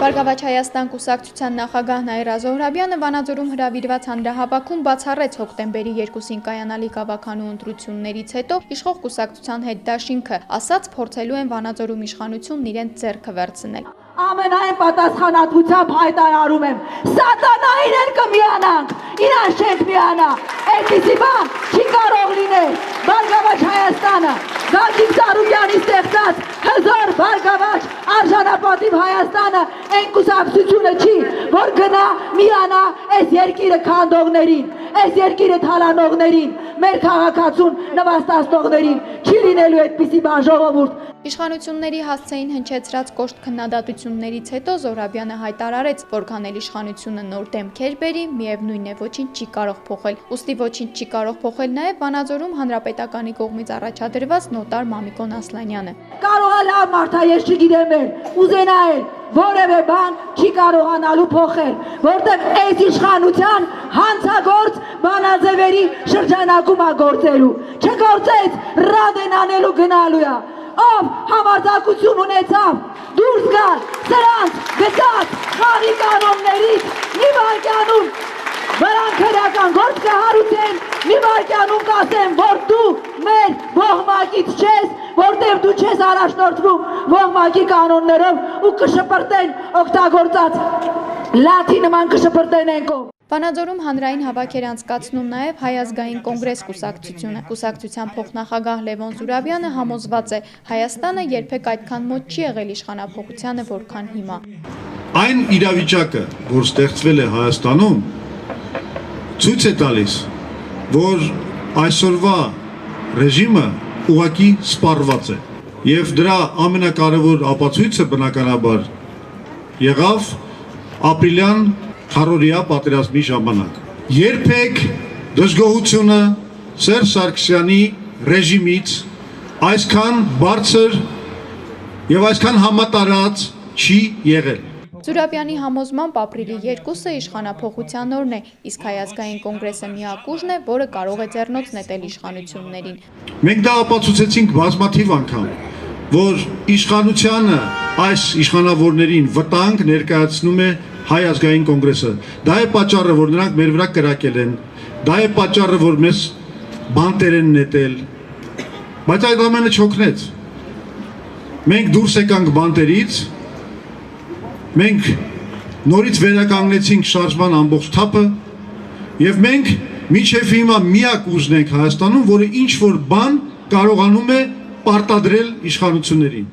Բարգավաճ Հայաստան կուսակցության նախագահ Նաիրա Զոհրաբյանը Վանաձորում հրավիրված հանրահավաքում բացառեց հոկտեմբերի 2-ին կայանալիք ավականու ընտրություններից հետո իշխող կուսակցության հետ դաշինքը, ասաց փորձելու են Վանաձորում իշխանությունն իրենց ձեռքը վերցնել։ Ամենայն պատասխանատվությամբ հայտարարում եմ, սատանային են կմիանանք, իրան չենք միանա, այդպիսի բան չի կարող լինել։ Բարգավաճ Հայաստանը, Գագիկ Ծառուկյանի ստեղծած հզոր բարգավաճ արժանապատիվ Հայաստանը այն կուսակցությունը չի, որ գնա միանա այս երկիրը քանդողներին, այս երկիրը թալանողներին, մեր քաղաքացուն նվաստացնողներին, չի լինելու այդպիսի բան ժողովուրդ։ Իշխանությունների հասցեին հնչեցրած կոշտ քննադատություններից հետո Զոհրաբյանը հայտարարեց, որքան էլ իշխանությունը նոր դեմքեր բերի, միևնույն է ոչինչ չի կարող փոխել։ Ուստի ոչինչ չի կարող փոխել նաև Վանաձորում հանրապետականի կողմից առաջադրված նոտար Մամիկոն Ասլանյանը։ Կարող է լավ մարդ է, ես չգիտեմ էլ, ուզենա էլ, որևէ բան չի կարողանալու փոխել, որտեղ այս իշխանության հանցագործ բանաձևերի շրջանակում է գործելու, չգործեց ռադեն անելու գնալու է։ Ով համարձակություն ունեցավ դուրս գալ սրանց գծած խաղի կանոններից մի վայրկյանում վրանք հրական գործ կհարուցեն, մի վայրկյանում կասեն, որ դու մեր ողմակից չես, որտեղ դու չես առաջնորդվում ողմակի կանոններով ու կշպրտեն օգտագործած լաթի նման կշպրտեն ենքով։ Վանաձորում հանրային հավաք էր անցկացնում նաև Հայ ազգային կոնգրես կուսակցությունը։ Կուսակցության փոխնախագահ Լևոն Զուրաբյանը համոզված է, Հայաստանը երբեք այդքան մոտ չի եղել իշխանափոխությանը, որքան հիմա։ Այն իրավիճակը, որ ստեղծվել է Հայաստանում, ցույց է տալիս, որ այսօրվա ռեժիմը ուղղակի սպառված է։ Եվ դրա ամենակարևոր ապացույցը բնականաբար եղավ ապրիլյան Քարորիա պատերազմի ժամանակ։ Երբեք դժգոհությունը Սերժ Սարգսյանի ռեժիմից այսքան բարձր եւ այսքան համատարած չի եղել։ Զուրաբյանի համոզմամբ ապրիլի 2-ը իշխանափոխության օրն է, իսկ Հայ ազգային կոնգրեսը միակ ուժն է, որը կարող է ձեռնոց նետել իշխանություններին։ Մենք դա ապացուցեցինք բազմաթիվ անգամ, որ իշխանությանը այս իշխանավորներին վտանգ ներկայացնում է Հայ ազգային կոնգրեսը։ Դա է պատճառը, որ նրանք մեր վրա կրակել են, դա է պատճառը, որ մեզ բանտեր են նետել, բայց այդ ամենը չօգնեց։ Մենք դուրս եկանք բանտերից, մենք նորից վերականգնեցինք շարժման ամբողջ թափը եւ մենք մինչեւ հիմա միակ ուժն ենք Հայաստանում, որը ինչ որ բան կարողանում է պարտադրել իշխանություններին։